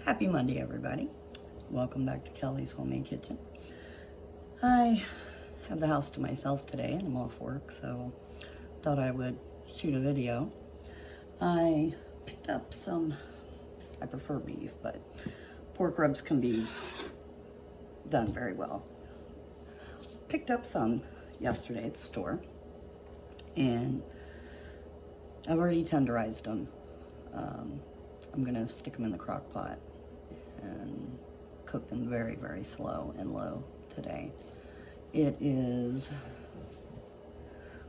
Happy Monday, everybody. Welcome back to Kelly's Homemade Kitchen. I have the house to myself today and I'm off work, so thought I would shoot a video. I picked up some, I prefer beef, but pork ribs can be done very well. Picked up some yesterday at the store and I've already tenderized them. I'm gonna stick them in the crock pot and cook them very, very slow and low today. It is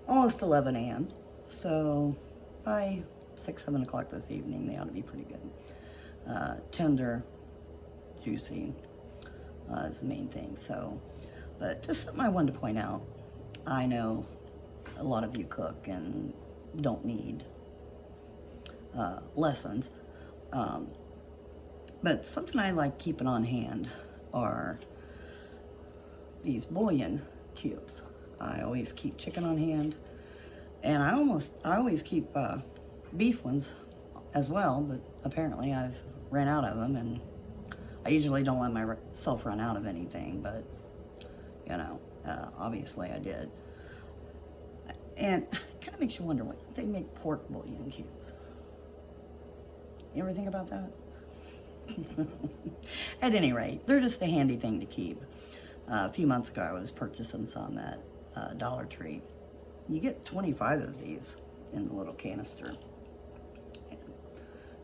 almost 11 a.m. So by 6-7 o'clock this evening, they ought to be pretty good. Tender, juicy is the main thing. So, but just something I wanted to point out. I know a lot of you cook and don't need lessons. But something I like keeping on hand are these bouillon cubes. I always keep chicken on hand, and I always keep beef ones as well, but apparently I've ran out of them, and I usually don't let myself run out of anything, but you know, obviously I did. And it kind of makes you wonder, why don't they make pork bouillon cubes? You ever think about that? At any rate, they're just a handy thing to keep. A few months ago, I was purchasing some at Dollar Tree. You get 25 of these in the little canister.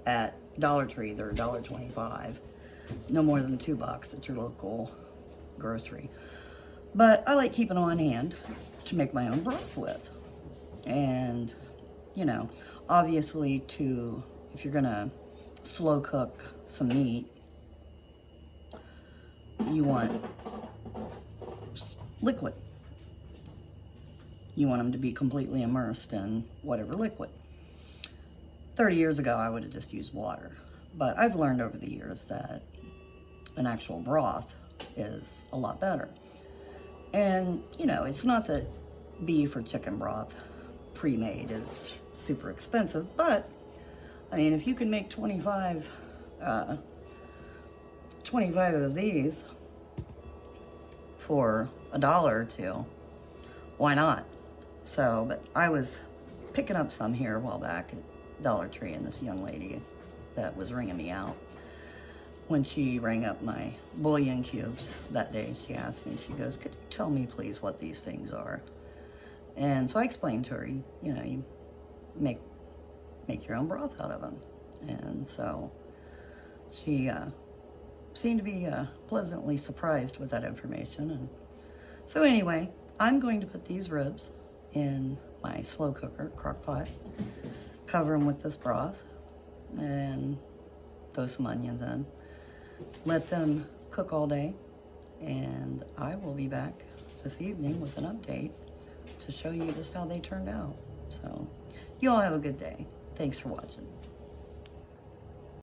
At Dollar Tree, they're $1.25. No more than $2 at your local grocery. But I like keeping them on hand to make my own broth with. And, you know, obviously if you're gonna slow cook some meat, you want liquid. You want them to be completely immersed in whatever liquid. 30 years ago, I would have just used water. But I've learned over the years that an actual broth is a lot better. And, you know, it's not that beef or chicken broth pre-made is super expensive, but I mean, if you can make 25 of these for $1 or $2, why not? So, but I was picking up some here a while back at Dollar Tree, and this young lady that was ringing me out, when she rang up my bouillon cubes that day, she asked me, she goes, "Could you tell me please what these things are?" And so I explained to her, you know, you make your own broth out of them. And so she seemed to be pleasantly surprised with that information. And so anyway, I'm going to put these ribs in my slow cooker, crock pot, cover them with this broth, and throw some onions in. Let them cook all day, and I will be back this evening with an update to show you just how they turned out. So you all have a good day. Thanks for watching.